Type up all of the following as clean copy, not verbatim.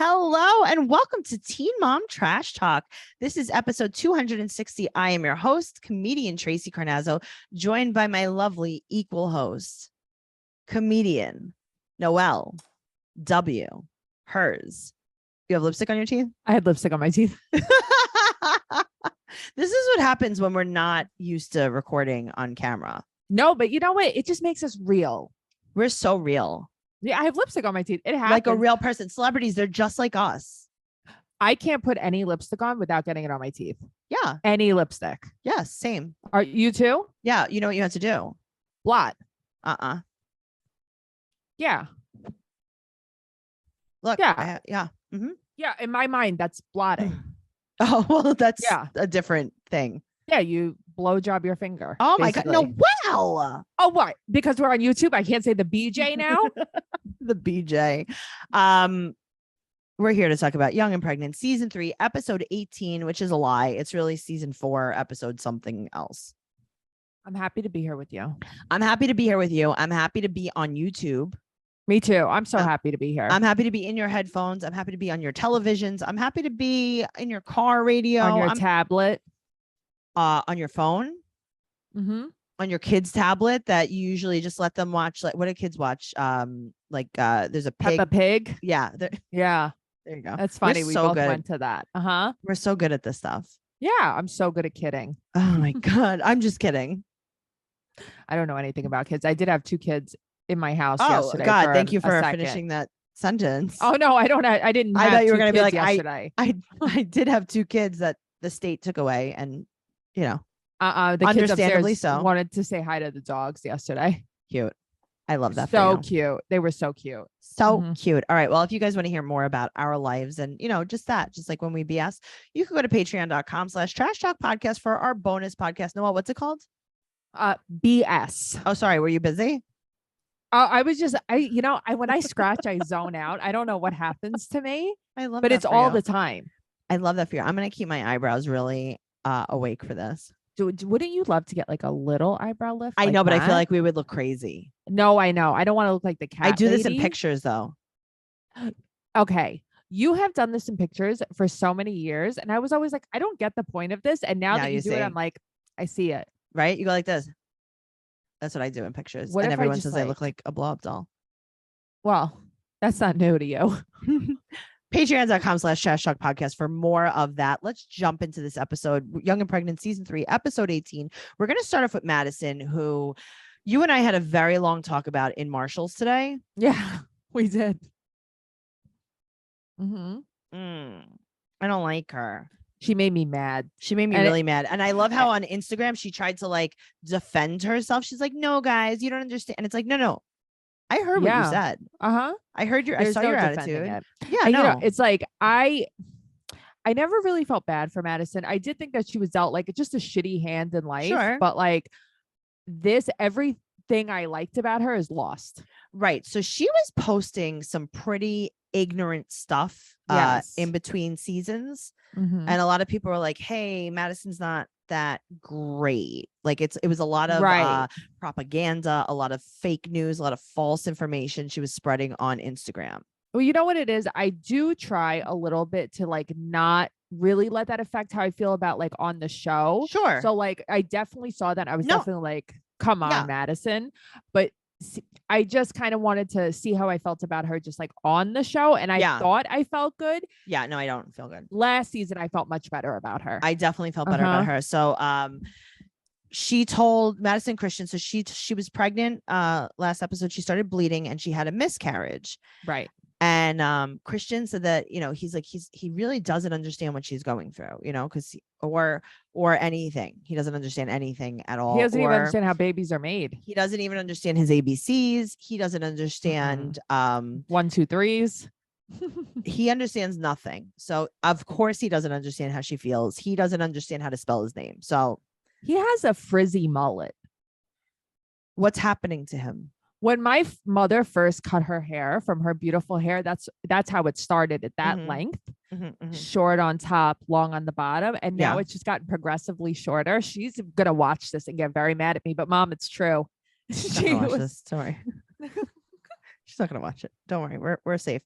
Hello and welcome to Teen Mom Trash Talk. This is episode 260. I am your host, comedian Tracey Carnazzo, joined by my lovely equal host, comedian Noelle W. Hers. You have lipstick on your teeth? I had lipstick on my teeth. This is what happens when we're not used to recording on camera. No, but you know what? It just makes us real. We're so real. Yeah, I have lipstick on my teeth. It happens. Like a real person. Celebrities, they're just like us. I can't put any lipstick on without getting it on my teeth. Yeah. Any lipstick. Yeah, same. Are you too? Yeah. You know what you have to do? Blot. Yeah. Look. Yeah. Yeah. Mm-hmm. Yeah. In my mind, that's blotting. Oh, well, that's a different thing. Yeah. You blow job your finger. Oh basically. my God. No. Wow. Oh, what? Because we're on YouTube. I can't say the BJ now. The BJ. We're here to talk about Young and Pregnant season 3, episode 18, which is a lie. It's really season 4, episode something else. I'm happy to be here with you. I'm happy to be here with you. I'm happy to be on YouTube. Me too. I'm so happy to be here. I'm happy to be in your headphones. I'm happy to be on your televisions. I'm happy to be in your car radio. On your tablet. On your phone. Mm-hmm. On your kids' tablet that you usually just let them watch. Like, what do kids watch? There's a pig. Peppa Pig. Yeah. Yeah. There you go. That's funny. We both went to that. Uh-huh. We're so good at this stuff. Yeah. I'm so good at kidding. Oh my God. I'm just kidding. I don't know anything about kids. I did have 2 kids in my house yesterday. Oh God. Thank you for finishing that sentence. Oh no, I don't. I didn't. I thought you were going to be like, yesterday. I did have 2 kids that the state took away, and you know, the understandably kids upstairs wanted to say hi to the dogs yesterday. Cute. I love that. So cute. They were so cute. So cute. All right. Well, if you guys want to hear more about our lives and, just like when we BS, you can go to patreon.com/trash talk podcast for our bonus podcast. Noelle, what's it called? BS. Oh, sorry. Were you busy? I was just, when I scratch, I zone out. I don't know what happens to me. I love but that it's all the time. I love that for you. I'm going to keep my eyebrows really awake for this. Wouldn't you love to get like a little eyebrow lift? I know, but I feel like we would look crazy. No, I know. I don't want to look like the cat. I do this lady. in pictures though. Okay. You have done this in pictures for so many years. And I was always like, I don't get the point of this. And now that you do it, I'm like, I see it. Right? You go like this. That's what I do in pictures. And everyone says I look like a blow-up doll. Well, that's not new to you. Patreon.com/trash talk podcast for more of that. Let's jump into this episode. Young and Pregnant season 3, episode 18. We're going to start off with Madison, who you and I had a very long talk about in Marshall's today. Yeah, we did. I don't like her. She made me mad. She made me really mad. And I love how on Instagram she tried to like defend herself. She's like, no, guys, you don't understand. And it's like, no. I heard what you said. I heard I saw your attitude. Yeah, no. It's like I never really felt bad for Madison. I did think that she was dealt like just a shitty hand in life. Sure. But like everything I liked about her is lost. Right. So she was posting some pretty ignorant stuff in between seasons. And a lot of people were like, hey, Madison's not that great. Like it was a lot of propaganda, a lot of fake news, a lot of false information she was spreading on Instagram. Well, you know what it is? I do try a little bit to like not really let that affect how I feel about like on the show. Sure. So like I definitely saw that. I was definitely like, come on, Madison. But I just kind of wanted to see how I felt about her just like on the show. And I thought I felt good. Yeah, no, I don't feel good. Last season, I felt much better about her. I definitely felt better about her. So she told Madison Christian, so she was pregnant last episode. She started bleeding and she had a miscarriage. Right. And Christian said that, he really doesn't understand what she's going through, because or anything. He doesn't understand anything at all. He doesn't even understand how babies are made. He doesn't even understand his ABCs. He doesn't understand 1, 2, 3s. He understands nothing. So of course he doesn't understand how she feels. He doesn't understand how to spell his name. So he has a frizzy mullet. What's happening to him? When my mother first cut her hair from her beautiful hair, that's how it started at that length, short on top, long on the bottom. And now it's just gotten progressively shorter. She's going to watch this and get very mad at me, but Mom, it's true. She's not gonna watch this. Don't worry. She's not going to watch it. Don't worry. We're safe.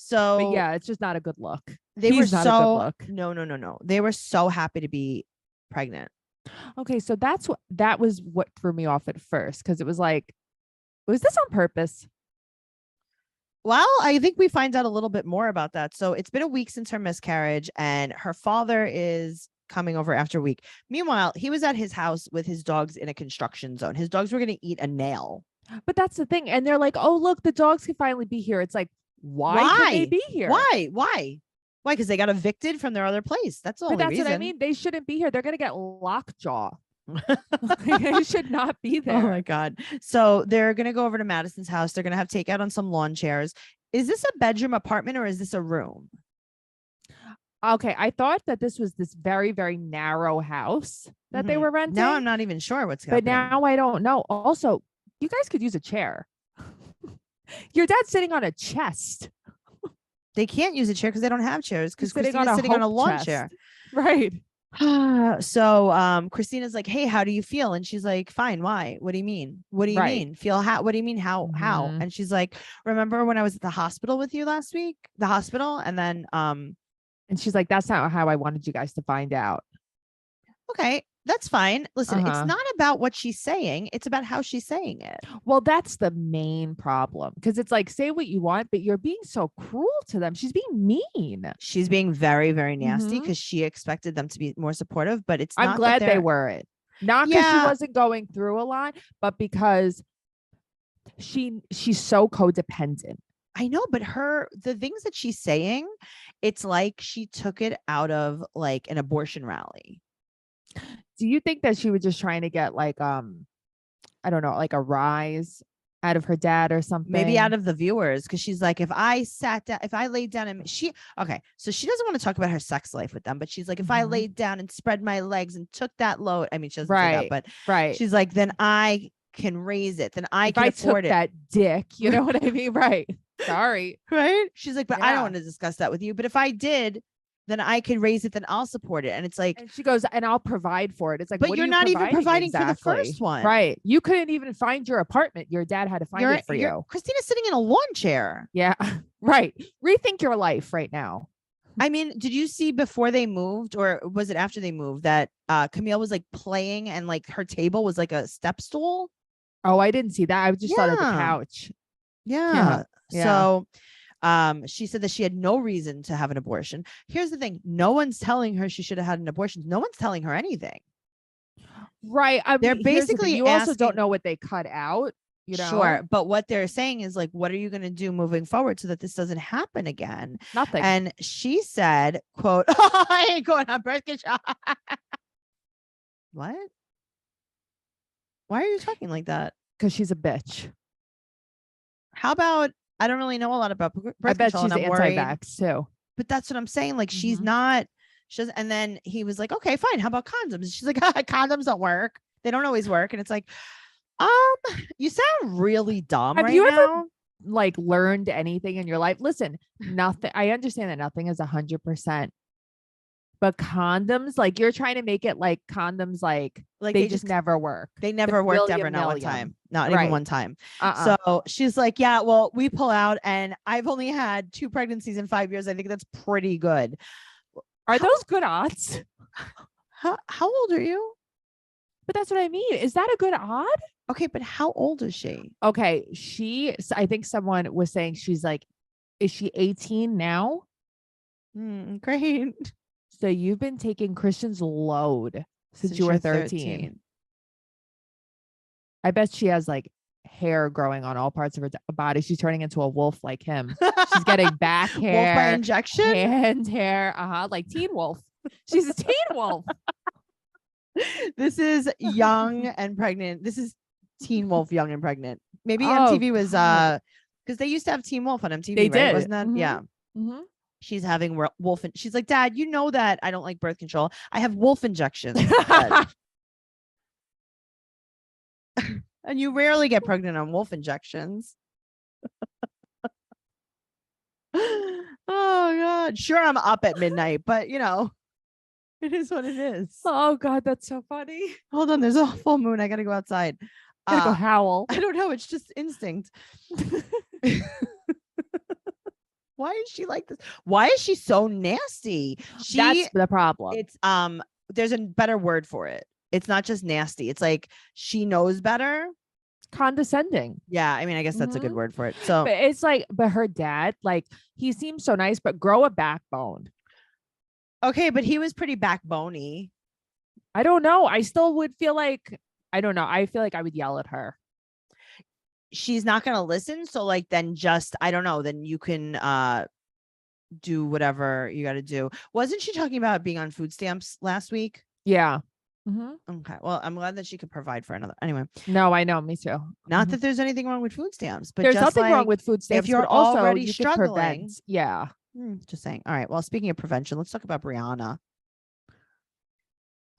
So but yeah, it's just not a good look. He's not a good look. No. They were so happy to be pregnant. Okay, so that was what threw me off at first, because it was like, was this on purpose? Well, I think we find out a little bit more about that. So it's been a week since her miscarriage, and her father is coming over after a week. Meanwhile, he was at his house with his dogs in a construction zone. His dogs were going to eat a nail. But that's the thing. And they're like, oh, look, the dogs can finally be here. It's like, why can they be here? Why? Because they got evicted from their other place. That's the only reason. What I mean. They shouldn't be here. They're going to get lockjaw. They should not be there. Oh my God. So they're going to go over to Madison's house. They're going to have takeout on some lawn chairs. Is this a bedroom apartment or is this a room? Okay. I thought that this was this very, very narrow house that they were renting. Now I'm not even sure what's happening. But now I don't know. Also, you guys could use a chair. Your dad's sitting on a chest. They can't use a chair because they don't have chairs, because Christina's sitting on a lawn chair. Right. So Christina's like, hey, how do you feel? And she's like, fine. Why? What do you mean? What do you mean? Feel how? What do you mean? How? And she's like, remember when I was at the hospital with you last week? The hospital? And then and she's like, that's not how I wanted you guys to find out. Okay, that's fine. Listen, it's not about what she's saying. It's about how she's saying it. Well, that's the main problem, because it's like, say what you want, but you're being so cruel to them. She's being mean. She's being very, very nasty because she expected them to be more supportive, but it's not. I'm glad they weren't. Not because she wasn't going through a lot, but because she's so codependent. I know, but the things that she's saying, it's like she took it out of like an abortion rally. Do you think that she was just trying to get like, I don't know, like a rise out of her dad or something? Maybe out of the viewers. Cause she's like, if I laid down and so she doesn't want to talk about her sex life with them, but she's like, if I laid down and spread my legs and took that load, I mean, she doesn't say that, but she's like, then I can raise it. Then I can afford it. That dick, you know what I mean? Right. Sorry. Right. She's like, but I don't want to discuss that with you. But if I did, then I could raise it, then I'll support it. And it's like, and she goes, and I'll provide for it. It's like, but you're not even providing for the first one. Right. You couldn't even find your apartment. Your dad had to find it for you. Christina's sitting in a lawn chair. Yeah. Right. Rethink your life right now. I mean, did you see before they moved, or was it after they moved, that Camille was like playing and like her table was like a step stool? Oh, I didn't see that. I just thought of the couch. Yeah. So she said that she had no reason to have an abortion. Here's the thing. No one's telling her she should have had an abortion. No one's telling her anything. Right. I mean, they're basically you also don't know what they cut out. You know? Sure. But what they're saying is like, what are you going to do moving forward so that this doesn't happen again? Nothing. And she said, quote, I ain't going on birth control. What? Why are you talking like that? Because she's a bitch. How about, I don't really know a lot about birth control. I bet she's anti-vax too. But that's what I'm saying. Like, she's not, she doesn't, and then he was like, okay, fine. How about condoms? She's like, condoms don't work. They don't always work. And it's like, you sound really dumb. Have you ever like learned anything in your life? Listen, nothing. I understand that nothing is 100%. But condoms, like, you're trying to make it like condoms, like they just never work. They never worked ever. Not one time. Not even one time. So she's like, yeah, well, we pull out, and I've only had 2 pregnancies in 5 years. I think that's pretty good. Are those good odds? How old are you? But that's what I mean. Is that a good odd? Okay, but how old is she? Okay, I think someone was saying she's like, is she 18 now? Great. So you've been taking Christian's load since you were 13. I bet she has like hair growing on all parts of her body. She's turning into a wolf like him. She's getting back hair, wolf by injection, hand hair, like Teen Wolf. She's a Teen Wolf. This is young and pregnant. This is Teen Wolf, young and pregnant. Maybe MTV was because they used to have Teen Wolf on MTV. They did, wasn't that? Yeah. She's having wolf. She's like, Dad, you know that I don't like birth control. I have wolf injections. And you rarely get pregnant on wolf injections. Oh God. Sure, I'm up at midnight, but you know, it is what it is. Oh God, that's so funny. Hold on, there's a full moon. I gotta go outside. Gotta go howl. I don't know. It's just instinct. Why is she like this? Why is she so nasty? That's the problem. It's there's a better word for it. It's not just nasty. It's like she knows better. Condescending. Yeah, I mean, I guess that's a good word for it. So but it's like, but her dad, like, he seems so nice, but grow a backbone. Okay, but he was pretty backboney. I don't know. I still would feel like, I don't know. I feel like I would yell at her. She's not going to listen. So like, then just, I don't know, then you can do whatever you got to do. Wasn't she talking about being on food stamps last week? Yeah. Okay. Well, I'm glad that she could provide for another. Anyway. No, I know. Me too. Not that there's anything wrong with food stamps, but there's nothing wrong with food stamps. If you're also already you struggling. Yeah. Just saying. All right. Well, speaking of prevention, let's talk about Brianna.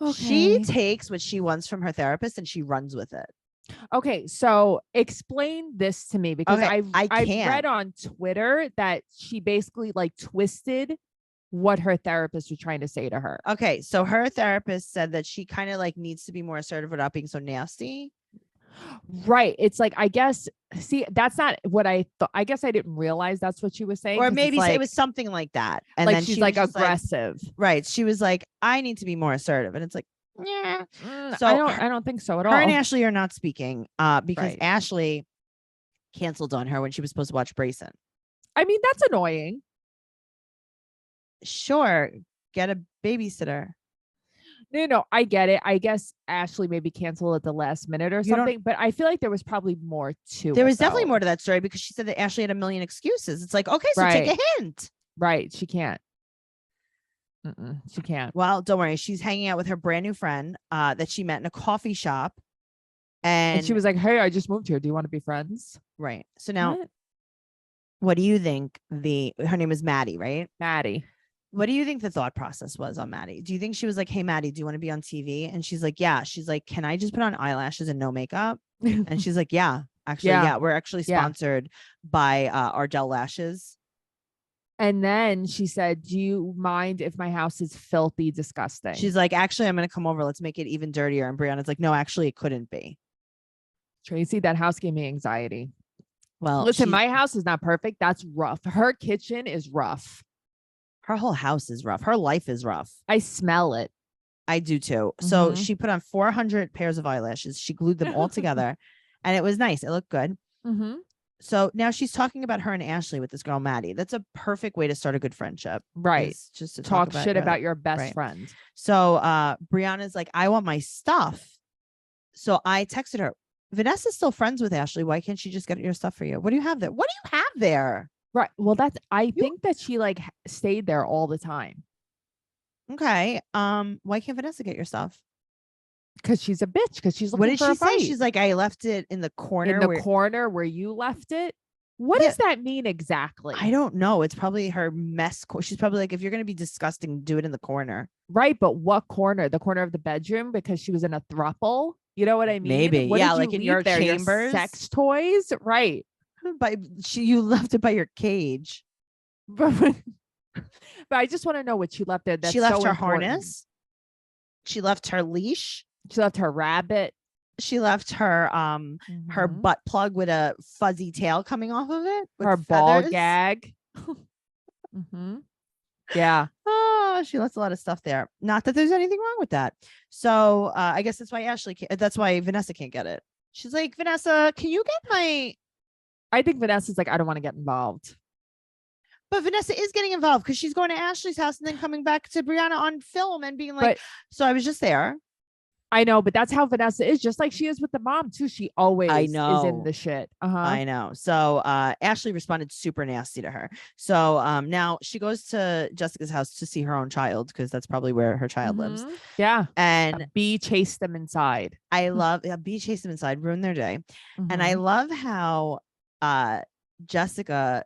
Okay. She takes what she wants from her therapist and she runs with it. Okay, so explain this to me, because I read on Twitter that she basically like twisted what her therapist was trying to say to her. Okay, so her therapist said that she kind of like needs to be more assertive without being so nasty. Right. It's like, I guess, see, that's not what I thought. I guess I didn't realize that's what she was saying. Or maybe like, it was something like that. And like then she's like aggressive. Right. She was like, I need to be more assertive. And it's like, yeah. So I don't think so at all. Her and Ashley are not speaking because Ashley canceled on her when she was supposed to watch Brayson. I mean, that's annoying. Sure. Get a babysitter. No, I get it. I guess Ashley maybe canceled at the last minute or something, but I feel like there was probably more to it. There was definitely more to that story, because she said that Ashley had a million excuses. It's like, okay, so take a hint. Right. She can't. She can't. Well, don't worry. She's hanging out with her brand new friend that she met in a coffee shop. And she was like, hey, I just moved here. Do you want to be friends? Right. So now, what do you think her name is Maddie, right? Maddie. What do you think the thought process was on Maddie? Do you think she was like, hey, Maddie, do you want to be on TV? And she's like, yeah. She's like, can I just put on eyelashes and no makeup? And she's like, yeah, actually, yeah. We're actually sponsored by Ardell Lashes. And then she said, do you mind if my house is filthy, disgusting? She's like, actually, I'm going to come over. Let's make it even dirtier. And Brianna's like, no, actually, it couldn't be. Tracey, that house gave me anxiety. Well, listen, my house is not perfect. That's rough. Her kitchen is rough. Her whole house is rough. Her life is rough. I smell it. I do too. So she put on 400 pairs of eyelashes. She glued them all together and it was nice. It looked good. So now she's talking about her and Ashley with this girl, Maddie. That's a perfect way to start a good friendship. Right. Just to talk shit about your best friend. So Brianna's like, I want my stuff. So I texted her, Vanessa's still friends with Ashley. Why can't she just get your stuff for you? What do you have there? What do you have there? Right. Well, I think that she like stayed there all the time. Okay. Why can't Vanessa get your stuff? Because she's a bitch. Because she's looking for a fight. What did she say? She's like, I left it in the corner. In the corner where you left it. What does that mean exactly? I don't know. It's probably her mess. She's probably like, if you're going to be disgusting, do it in the corner. Right. But what corner? The corner of the bedroom? Because she was in a thruple. You know what I mean? Maybe. What yeah. Like in your chambers. Your sex toys. Right. But you left it by your cage. But I just want to know what she left there. That's she left so her important. Harness. She left her leash. She left her rabbit. She left her her butt plug with a fuzzy tail coming off of it. Her ball gag. Yeah. Oh, she left a lot of stuff there. Not that there's anything wrong with that. So I guess that's why that's why Vanessa can't get it. She's like, Vanessa, can you get my... I think Vanessa's like, I don't want to get involved. But Vanessa is getting involved because she's going to Ashley's house and then coming back to Brianna on film and being like, so I was just there. I know, but that's how Vanessa is, just like she is with the mom too. She always is in the shit. I know. So Ashley responded super nasty to her. So now she goes to Jessica's house to see her own child, because that's probably where her child lives. Yeah. And B chased them inside. I love B chased them inside, ruined their day. And I love how Jessica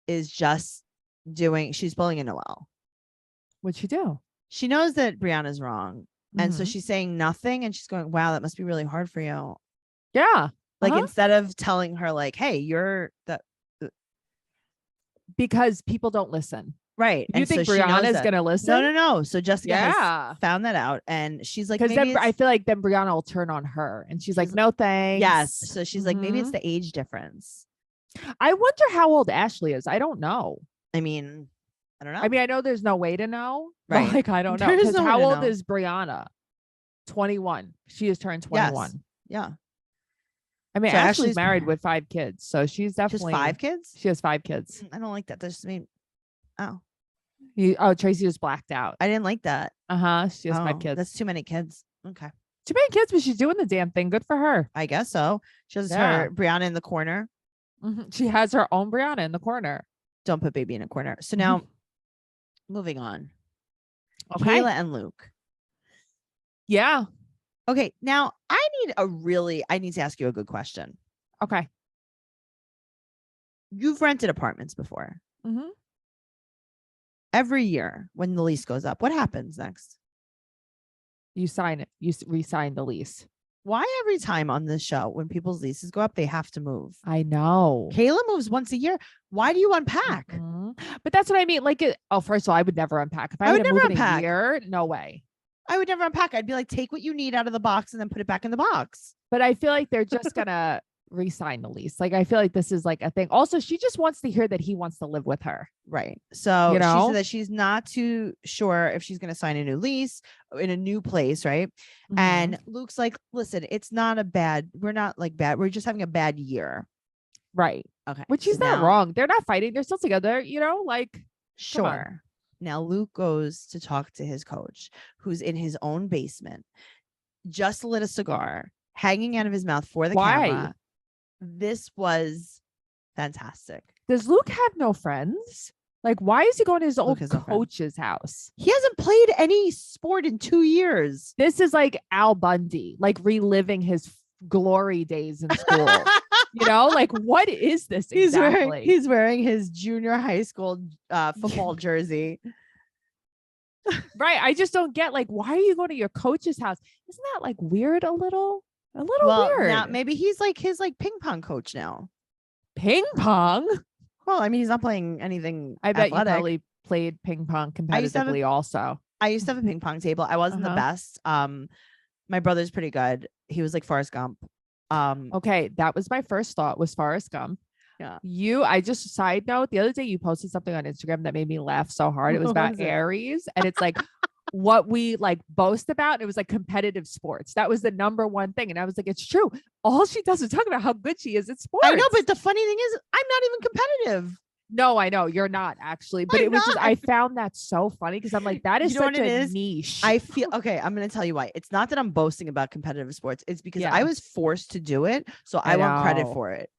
is just she's pulling a Noelle. What'd she do? She knows that Brianna's wrong. And so she's saying nothing and she's going, wow, that must be really hard for you. Yeah. Like instead of telling her like, hey, you're that. Because people don't listen. Right. You think Brianna's going to listen? No. So Jessica has found that out and she's like, because then I feel like then Brianna will turn on her and she's like, no, thanks. Yes. So she's like, maybe it's the age difference. I wonder how old Ashley is. I don't know. I mean, I don't know. I mean, I know there's no way to know. Right. Like, I don't know. There is Because no way how to old know. is Brianna? 21. She has turned 21. Yes. Yeah. I mean, So Ashley's married with 5 kids. So she's definitely. She has 5 kids? She has 5 kids. I don't like that. That just mean, oh. Tracey was blacked out. I didn't like that. She has 5 kids. That's too many kids. Okay. Too many kids, but she's doing the damn thing. Good for her. I guess so. She has her Brianna in the corner. She has her own Brianna in the corner. Don't put baby in a corner. So now, moving on. Okay. Kayla and Luke. Yeah. Okay. Now, I need to ask you a good question. Okay. You've rented apartments before. Every year when the lease goes up, what happens next? You sign it. You re-sign the lease. Why every time on this show, when people's leases go up, they have to move? I know. Kayla moves once a year. Why do you unpack? But that's what I mean. Like, first of all, I would never unpack. If I would never unpack. In a year, no way. I would never unpack. I'd be like, take what you need out of the box and then put it back in the box. But I feel like they're just gonna re-sign the lease. Like, I feel like this is like a thing. Also, she just wants to hear that he wants to live with her. Right. So she said that she's not too sure if she's going to sign a new lease in a new place. Right. And Luke's like, listen, it's not we're not like bad. We're just having a bad year. Right. Okay. Which is not wrong. They're not fighting. They're still together, like. Sure. Now Luke goes to talk to his coach, who's in his own basement, just lit a cigar, hanging out of his mouth for the camera. This was fantastic. Does Luke have no friends? Like, why is he going to his old coach's house? He hasn't played any sport in 2 years. This is like Al Bundy, like reliving his glory days in school. Like, what is this exactly? He's wearing his junior high school football jersey. Right. I just don't get, like, why are you going to your coach's house? Isn't that like weird a little weird? Now maybe he's like his ping pong coach now. Ping pong? Well, I mean, he's not playing anything. I bet you probably played ping pong competitively also. I used to have a ping pong table. I wasn't the best. My brother's pretty good. He was like Forrest Gump. Okay, that was my first thought, was Forrest Gump. Yeah. I just, side note, the other day you posted something on Instagram that made me laugh so hard. It was about Aries, and it's like what we like boast about. It was like competitive sports. That was the number one thing. And I was like, it's true. All she does is talk about how good she is at sports. I know, but the funny thing is I'm not even competitive. No, I know you're not actually, but I found that so funny because I'm like, that is such a niche. I feel okay. I'm going to tell you why. It's not that I'm boasting about competitive sports. It's because I was forced to do it. So I want credit for it.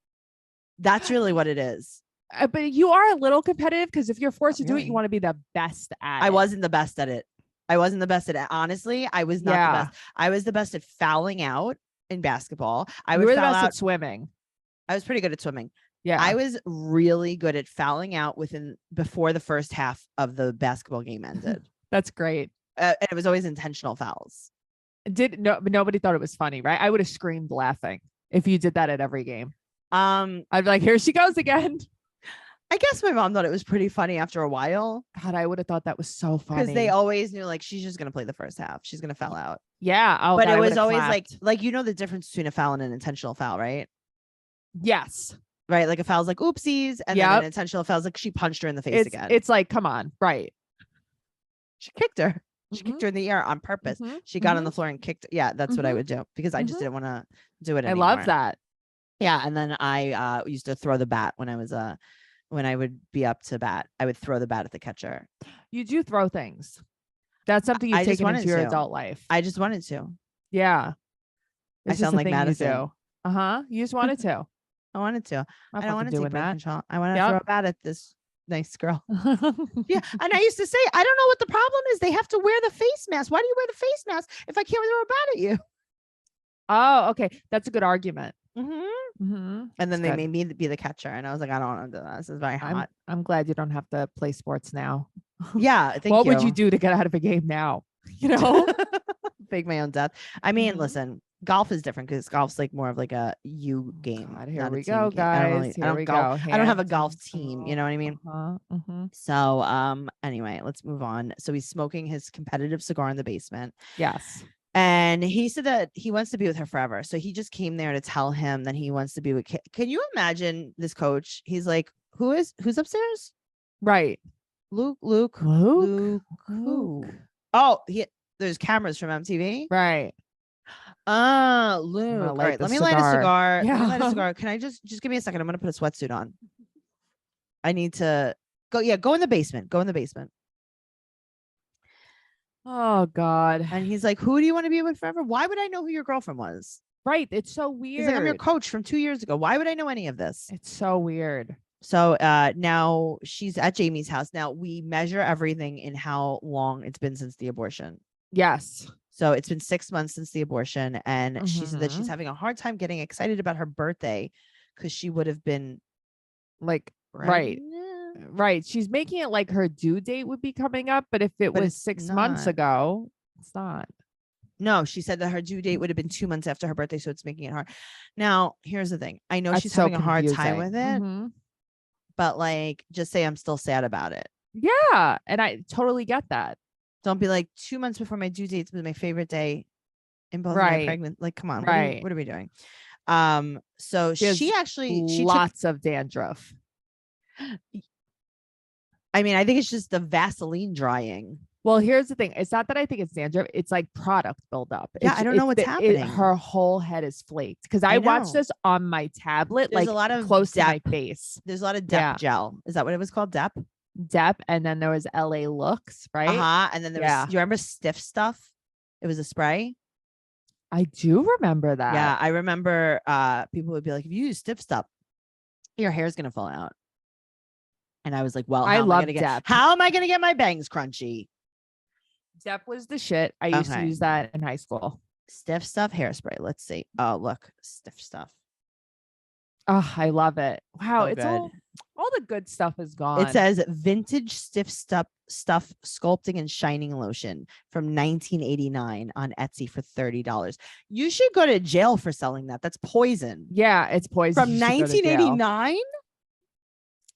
That's really what it is. But you are a little competitive because if you're forced to do it, you want to be the best at it. I wasn't the best at it. Honestly, I was not the best. I was the best at fouling out in basketball. I was the best at swimming. I was pretty good at swimming. Yeah. I was really good at fouling out before the first half of the basketball game ended. That's great. And it was always intentional fouls. But nobody thought it was funny, right? I would have screamed laughing if you did that at every game. I'd be like, here she goes again. I guess my mom thought it was pretty funny after a while. God, I would have thought that was so funny. Because they always knew, like, she's just going to play the first half. She's going to foul out. Yeah. Oh, but it was always like, you know, the difference between a foul and an intentional foul, right? Yes. Right. Like a foul's like, oopsies. And then an intentional foul's like, she punched her in the face again. It's like, come on. Right. She kicked her. She kicked her in the air on purpose. She got on the floor and kicked. Yeah, that's what I would do because I just didn't want to do it anymore. I love that. Yeah. And then I used to throw the bat when I would be up to bat. I would throw the bat at the catcher. You do throw things. That's something you've taken into your adult life. I just wanted to. Yeah. I sound like Madison. You just wanted to. I wanted to. I don't want to take birth control. I want to Yep. throw a bat at this nice girl. Yeah. And I used to say, I don't know what the problem is. They have to wear the face mask. Why do you wear the face mask if I can't throw a bat at you? Oh, okay. That's a good argument. And then they made me be the catcher. And I was like, I don't want to do that. This is very hot. I'm glad you don't have to play sports now. Yeah. What would you do to get out of a game now? You know? Fake my own death. I mean, listen, golf is different because golf's like more of like a you game. God, here we go, guys. I don't have a golf team. You know what I mean? So, anyway, let's move on. So he's smoking his competitive cigar in the basement. Yes. And he said that he wants to be with her forever. So he just came there to tell him that he wants to be with Can you imagine this coach? He's like, who's upstairs? Right. Luke. Luke. Oh, there's cameras from MTV. Right. Luke. All right, let me light a cigar. Yeah. Let me light a cigar. Can I just give me a second? I'm gonna put a sweatsuit on. I need to go. Yeah, go in the basement. Go in the basement. Oh God. And he's like, who do you want to be with forever? Why would I know who your girlfriend was? Right. It's so weird. He's like, I'm your coach from 2 years ago. Why would I know any of this? It's so weird. So now she's at Jamie's house. Now we measure everything in how long it's been since the abortion. Yes. So it's been 6 months since the abortion. And she said that she's having a hard time getting excited about her birthday because she would have been like, right. She's making it like her due date would be coming up. But if it was 6 months ago, it's not. No, she said that her due date would have been 2 months after her birthday. So it's making it hard. Now, here's the thing. I know she's having a hard time with it. But like, just say I'm still sad about it. Yeah. And I totally get that. Don't be like 2 months before my due date was my favorite day in both my pregnant. Like, come on. Right. What are we doing? So she lots of dandruff. I mean, I think it's just the Vaseline drying. Well, here's the thing. It's not that I think it's dandruff. It's like product buildup. Yeah, I don't know what's happening. Her whole head is flaked. Because I watched this on my tablet. There's like a lot of close to my face. There's a lot of DEP gel. Is that what it was called? DEP? DEP. And then there was LA Looks, right? And then there was, do you remember Stiff Stuff? It was a spray. I do remember that. Yeah, I remember people would be like, if you use Stiff Stuff, your hair's going to fall out. And I was like, well, how am I going to get my bangs crunchy? DEP was the shit. I used to use that in high school. Stiff Stuff hairspray. Let's see. Oh, look, Stiff Stuff. Oh, I love it. Wow, So it's good. all the good stuff is gone. It says vintage Stiff Stuff sculpting and shining lotion from 1989 on Etsy for $30. You should go to jail for selling that. That's poison. Yeah, it's poison. From 1989?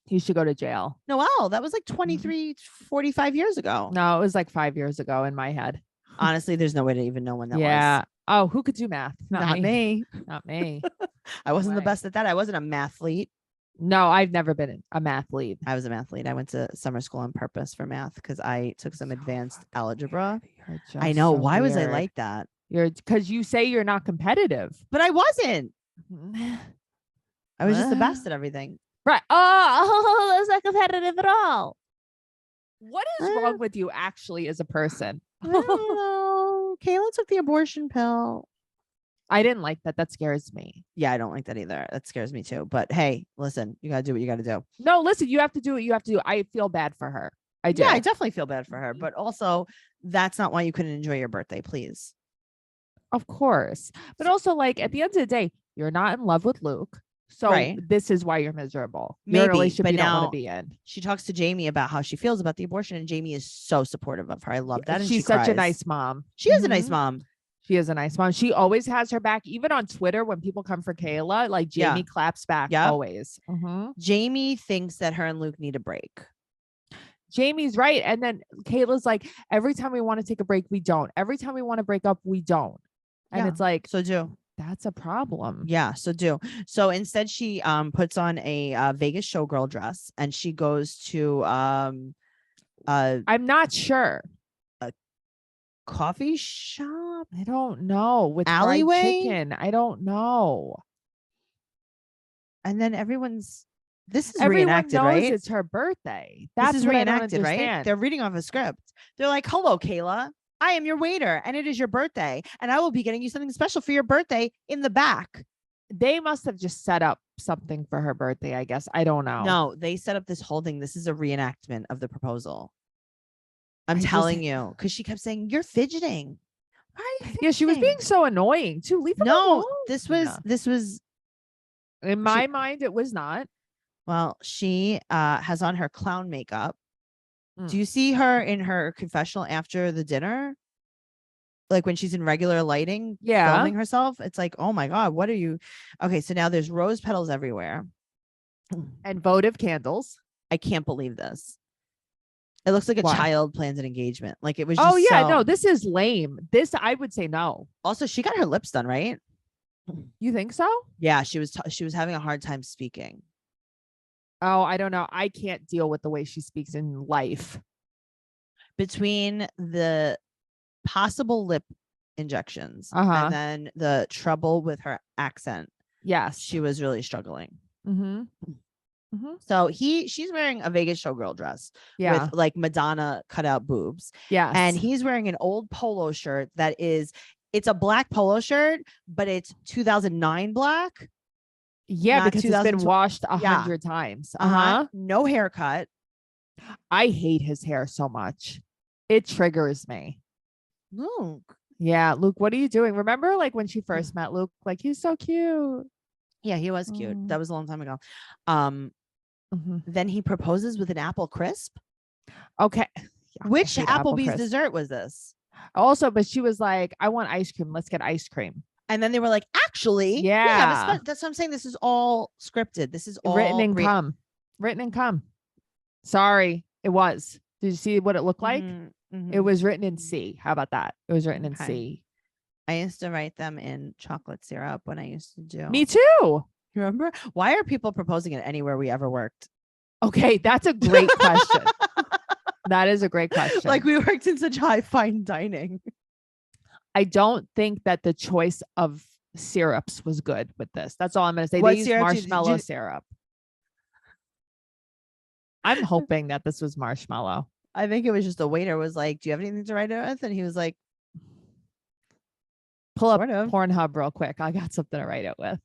You should go to jail. Noelle, that was like 45 years ago. No, it was like 5 years ago in my head. Honestly, there's no way to even know when that was. Yeah. Oh, who could do math? Not me. Not me. I wasn't the best at that. I wasn't a mathlete. No, I've never been a mathlete. I was a mathlete. I went to summer school on purpose for math because I took some advanced algebra. I know. Why was I like that? Because you say you're not competitive. But I wasn't. I was just the best at everything. Right. Oh, that's not competitive at all. What is wrong with you actually as a person? I don't know. Kayla took the abortion pill. I didn't like that. That scares me. Yeah, I don't like that either. That scares me too. But hey, listen, you got to do what you got to do. No, listen, you have to do what you have to do. I feel bad for her. I do. Yeah, I definitely feel bad for her. But also, that's not why you couldn't enjoy your birthday, please. Of course. But also, like, at the end of the day, you're not in love with Luke. So this is why you're miserable. Maybe, your relationship but you don't want to be in. She talks to Jamie about how she feels about the abortion, and Jamie is so supportive of her. I love that. And she's such a nice mom. She is a nice mom. She is a nice mom. She always has her back. Even on Twitter, when people come for Kayla, like Jamie claps back always. Jamie thinks that her and Luke need a break. Jamie's right. And then Kayla's like, every time we want to take a break, we don't. Every time we want to break up, we don't. And it's like, so do. That's a problem. Yeah, so do. So instead she puts on a Vegas showgirl dress and she goes to I'm not sure. A coffee shop? I don't know. With alleyway fried chicken. I don't know. And then everyone reenacted, knows right? It's her birthday. That's this is reenacted, right? They're reading off a script. They're like, hello, Kayla. I am your waiter and it is your birthday and I will be getting you something special for your birthday in the back. They must have just set up something for her birthday, I guess. I don't know. No, they set up this whole thing. This is a reenactment of the proposal. I'm telling you, because she kept saying, you're fidgeting. Why are you fidgeting? Yeah, she was being so annoying too. Leave her alone. This was in my mind, it was not. Well, she has on her clown makeup. Do you see her in her confessional after the dinner? Like when she's in regular lighting, filming herself? It's like, oh my God, what are you? Okay, so now there's rose petals everywhere. And votive candles. I can't believe this. It looks like a child plans an engagement. Like it was just no, this is lame. This, I would say no. Also, she got her lips done, right? You think so? Yeah, she was having a hard time speaking. Oh, I don't know. I can't deal with the way she speaks in life. Between the possible lip injections and then the trouble with her accent. Yes. She was really struggling. So she's wearing a Vegas showgirl dress with like Madonna cutout boobs. Yes. And he's wearing an old polo shirt it's a black polo shirt, but it's 2009 black. Yeah, because it's been washed 100 times. No haircut. I hate his hair so much. It triggers me. Luke. Yeah, Luke, what are you doing? Remember like when she first met Luke? Like, he's so cute. Yeah, he was cute. That was a long time ago. Then he proposes with an apple crisp. Okay. Which Applebee's dessert was this? Also, but she was like, I want ice cream. Let's get ice cream. And then they were like, actually, that's what I'm saying. This is all scripted. This is all written in cum. Written in cum. Sorry, it was. Did you see what it looked like? It was written in C. How about that? It was written in C. I used to write them in chocolate syrup when I used to do. Me too. Remember? Why are people proposing it anywhere we ever worked? Okay, that's a great question. That is a great question. Like we worked in such high fine dining. I don't think that the choice of syrups was good with this. That's all I'm going to say. What they used marshmallow syrup. I'm hoping that this was marshmallow. I think it was just the waiter was like, do you have anything to write it with? And he was like, pull up Pornhub real quick. I got something to write it with.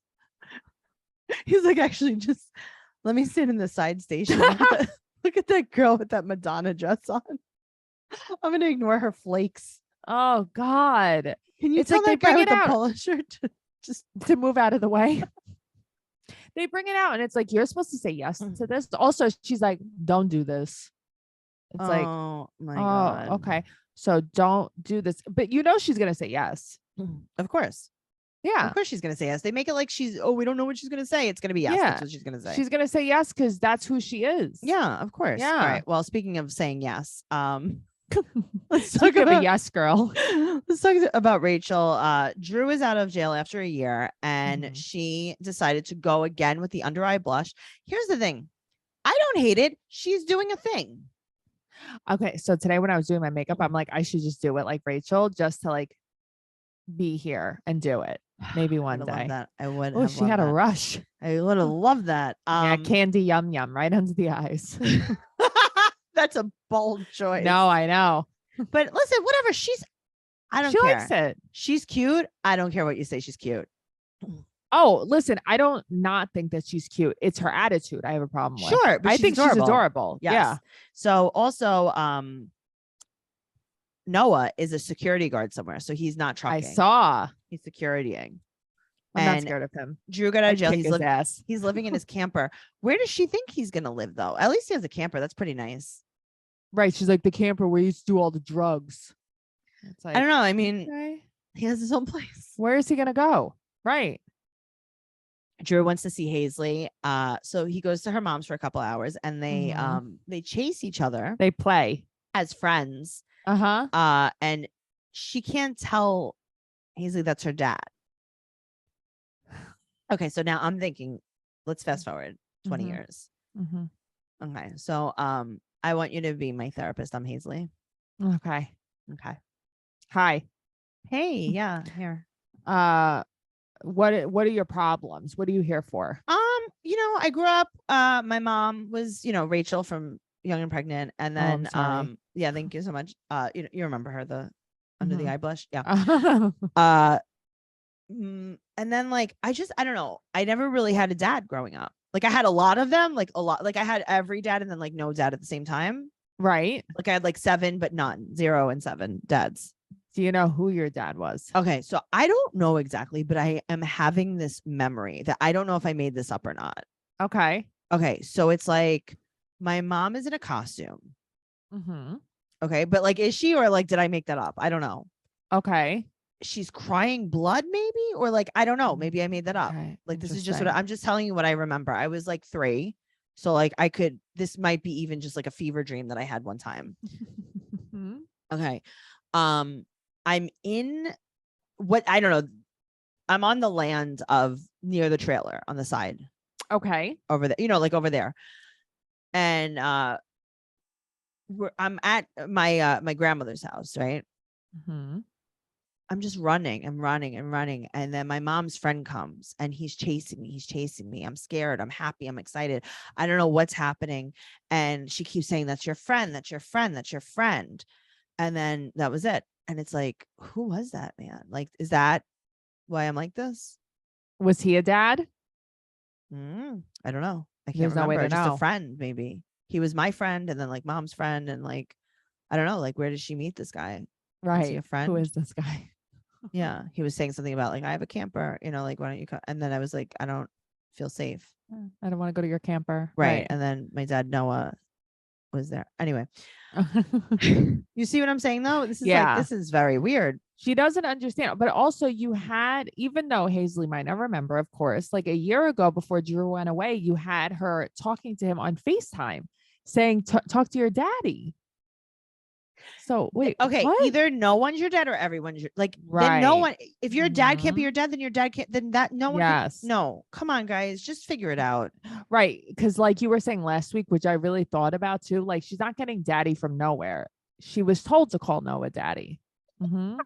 He's like, actually, just let me sit in the side station. Look at that girl with that Madonna dress on. I'm going to ignore her flakes. Oh, God. Can you tell that guy with the polo shirt to move out of the way? They bring it out and it's like, you're supposed to say yes to this. Also, she's like, don't do this. It's like, oh my God. Okay. So don't do this. But you know, she's going to say yes. Of course. Yeah. Of course she's going to say yes. They make it like we don't know what she's going to say. It's going to be yes. That's what she's going to say. She's going to say yes because that's who she is. Yeah, of course. Yeah. All right. Well, speaking of saying yes, let's talk about a yes girl. Let's talk about Rachel. Drew is out of jail after a year and she decided to go again with the under eye blush. Here's the thing. I don't hate it. She's doing a thing. Okay. So today when I was doing my makeup, I'm like, I should just do it like Rachel just to like be here and do it. Maybe one day. I would. Oh, she had a rush. I would have loved that. Yeah, candy yum yum right under the eyes. That's a bold choice. No, I know. But listen, whatever. She care. Likes it. She's cute. I don't care what you say. She's cute. Oh, listen, I don't not think that she's cute. It's her attitude I have a problem with. Sure, but I think she's adorable. Yes. Yeah. So also, Noah is a security guard somewhere, so he's not trucking. I saw. He's securitying. I'm not scared of him. Drew got out of jail. He's living in his camper. Where does she think he's gonna live though? At least he has a camper. That's pretty nice. Right. She's like the camper where he used to do all the drugs. It's like, I don't know. I mean, he has his own place. Where is he gonna go? Right. Drew wants to see Hazlee. So he goes to her mom's for a couple hours and they chase each other. They play as friends. And she can't tell Hazlee that's her dad. Okay, so now I'm thinking, let's fast forward 20 years. Okay, so I want you to be my therapist. I'm Hazlee. Okay. Hi. Hey, yeah, here. What are your problems? What are you here for? I grew up, my mom was, Rachel from Young and Pregnant. And then, yeah, thank you so much. You remember her, the under the eye blush. Yeah. And then like, I don't know. I never really had a dad growing up. Like I had a lot of them, like a lot, like I had every dad and then like no dad at the same time. Right. Like I had like 7, but none, 0 and 7 dads. Do you know who your dad was? Okay. So I don't know exactly, but I am having this memory that I don't know if I made this up or not. Okay. So it's like my mom is in a costume. Okay. But like, is she, or like, did I make that up? I don't know. Okay. She's crying blood maybe, or like, I don't know. Maybe I made that up. Like, this is just what I'm just telling you what I remember. I was like 3. So like this might be even just like a fever dream that I had one time. Okay. I'm in I don't know. I'm on the land of near the trailer on the side. Okay. Over there, like over there. And I'm at my grandmother's house, right? Mm-hmm. I'm just running. I'm running and running. And then my mom's friend comes and he's chasing me. I'm scared. I'm happy. I'm excited. I don't know what's happening. And she keeps saying, that's your friend. That's your friend. That's your friend. And then that was it. And it's like, who was that man? Like, is that why I'm like this? Was he a dad? I don't know. I can't There's remember. No way to just know. A friend, maybe. He was my friend and then like mom's friend. And like, I don't know, like where did she meet this guy? Right. Is he a friend? Who is this guy? Yeah. He was saying something about like, I have a camper, like, why don't you come? And then I was like, I don't feel safe. I don't want to go to your camper. Right. And then my dad, Noah, was there. Anyway. You see what I'm saying though? This is this is very weird. She doesn't understand. But also you had, even though Hazlee might not remember, of course, like a year ago before Drew went away, you had her talking to him on FaceTime saying, talk to your daddy. So wait, okay, what? either no one's your dad or everyone's your, like, then no one, if your dad can't be your dad, then your dad can't, then that no one no, come on guys, just figure it out. Right. Because like you were saying last week, which I really thought about too, like she's not getting daddy from nowhere. She was told to call Noah daddy.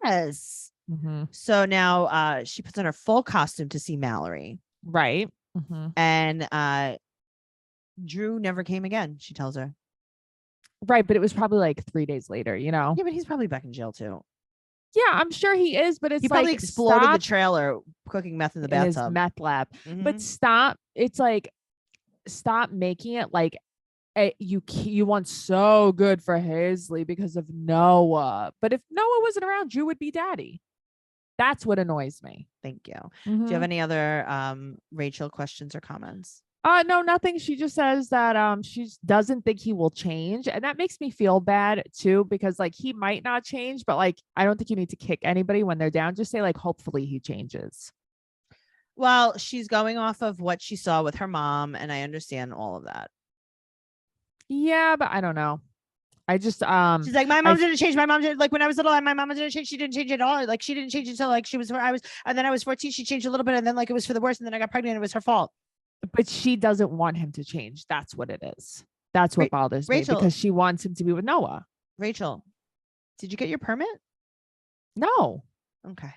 Yes. So now she puts on her full costume to see Mallory. Right. And Drew never came again, she tells her. Right, but it was probably like 3 days later, Yeah, but he's probably back in jail too. Yeah, I'm sure he is, but it's he probably exploded the trailer cooking meth in the bathtub. In his meth lab. But stop. It's like, stop making it like you want so good for Hazlee because of Noah. But if Noah wasn't around, Drew would be daddy. That's what annoys me. Thank you. Do you have any other Rachel questions or comments? No, nothing. She just says that she doesn't think he will change. And that makes me feel bad too, because like he might not change, but like I don't think you need to kick anybody when they're down. Just say like hopefully he changes. Well, she's going off of what she saw with her mom, and I understand all of that. Yeah, but I don't know. I just she's like, my mom didn't change. My mom didn't, like when I was little, my mom didn't change. She didn't change at all. Like she didn't change until like and then I was 14. She changed a little bit, and then like it was for the worst, and then I got pregnant. And it was her fault. But she doesn't want him to change. That's what it is. That's what bothers me, because she wants him to be with Noah. Rachel, did you get your permit? No. Okay.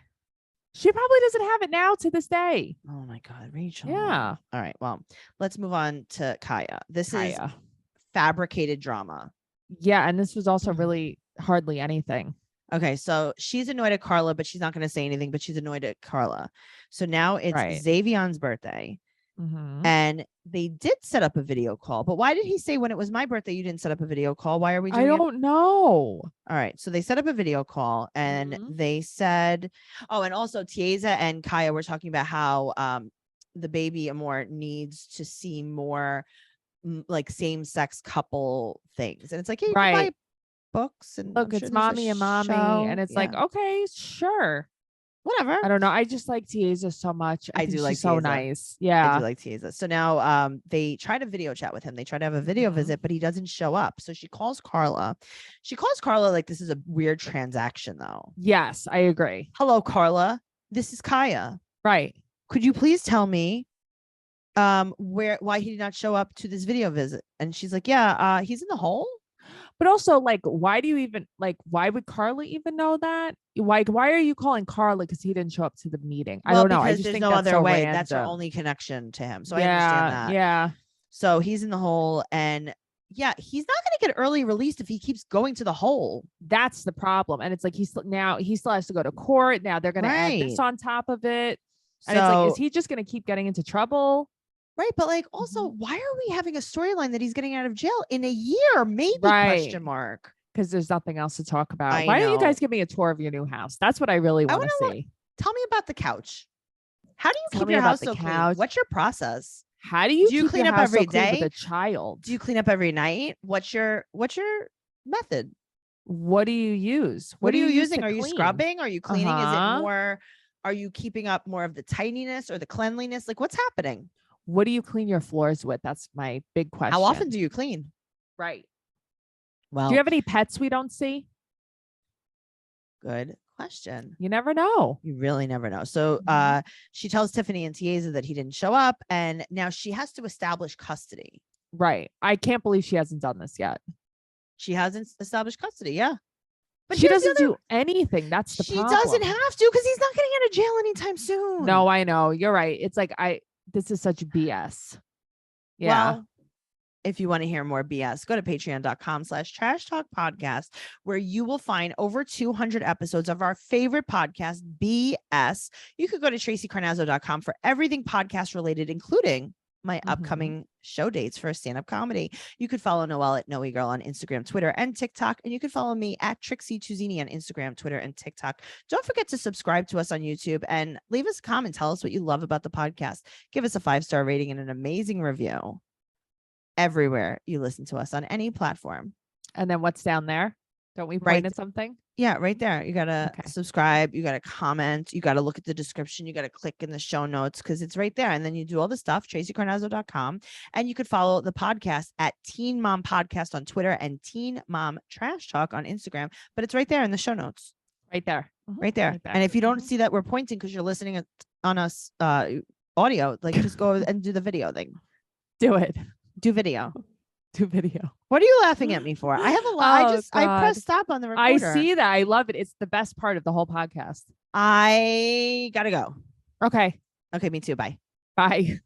She probably doesn't have it now to this day. Oh my God, Rachel. Yeah. All right. Well, let's move on to Kaya. This is fabricated drama. Yeah. And this was also really hardly anything. Okay. So she's annoyed at Carla, but she's not going to say anything, but she's annoyed at Carla. So now it's Xavion's birthday. And they did set up a video call, but why did he say when it was my birthday you didn't set up a video call? Why are we doing I don't know. All right, so they set up a video call and they said, oh, and also Tiesa and Kaya were talking about how the baby Amor needs to see more like same-sex couple things, and it's like, hey, you can buy books and look, it's mommy and mommy, and it's like, okay, sure. Whatever. I don't know. I just like Tiesa so much. I do like so nice. Yeah. I do like Tiesa. So now they try to video chat with him. They try to have a video visit, but he doesn't show up. So she calls Carla. She calls Carla like this is a weird transaction though. Yes, I agree. Hello, Carla. This is Kaya. Right. Could you please tell me why he did not show up to this video visit? And she's like, yeah, he's in the hole. But also, like, why would Carla even know that? Why are you calling Carla because he didn't show up to the meeting? I don't know. I just think no other way. Random. That's her only connection to him. So I understand that. Yeah. So he's in the hole, and yeah, he's not going to get early released if he keeps going to the hole. That's the problem. And it's like he still has to go to court. Now they're going to add this on top of it. And it's like, is he just going to keep getting into trouble? Right. But like, also, why are we having a storyline that he's getting out of jail in a year? Maybe question mark. Because there's nothing else to talk about. Why don't you guys give me a tour of your new house? That's what I really want to see. Tell me about the couch. How do you keep your house so clean? What's your process? How do you clean up every day with a child? Do you clean up every night? What's your method? What do you use? What are you using? Are you scrubbing? Are you cleaning? Is it more? Are you keeping up more of the tidiness or the cleanliness? Like, what's happening? What do you clean your floors with? That's my big question. How often do you clean? Right. Well, do you have any pets we don't see? Good question. You never know. You really never know. So she tells Tiffany and Tiesa that he didn't show up, and now she has to establish custody. Right. I can't believe she hasn't done this yet. She hasn't established custody. Yeah. But she doesn't do anything. That's the problem. She doesn't have to, because he's not getting out of jail anytime soon. No, I know. You're right. It's like, this is such BS. Yeah. Well, if you want to hear more BS, go to patreon.com/trash talk podcast, where you will find over 200 episodes of our favorite podcast, BS. You could go to traceycarnazzo.com for everything podcast related, including my upcoming show dates for stand-up comedy. You could follow Noelle at Noe Girl on Instagram, Twitter, and TikTok. And you can follow me at Trixie Tuzini on Instagram, Twitter, and TikTok. Don't forget to subscribe to us on YouTube and leave us a comment. Tell us what you love about the podcast. Give us a 5-star rating and an amazing review everywhere you listen to us on any platform. And then what's down there? Don't we point at something? Yeah, right there. You got to subscribe. You got to comment. You got to look at the description. You got to click in the show notes because it's right there. And then you do all the stuff, traceycarnazzo.com. And you could follow the podcast at Teen Mom Podcast on Twitter and Teen Mom Trash Talk on Instagram. But it's right there in the show notes. Right there. Right there. And if you don't see that we're pointing because you're listening on us audio, like just go and do the video thing. Do it. Do video. Do video. What are you laughing at me for? I have a lot. I pressed stop on the recorder. I see that. I love it. It's the best part of the whole podcast. I gotta go. Okay. Okay, me too. Bye. Bye.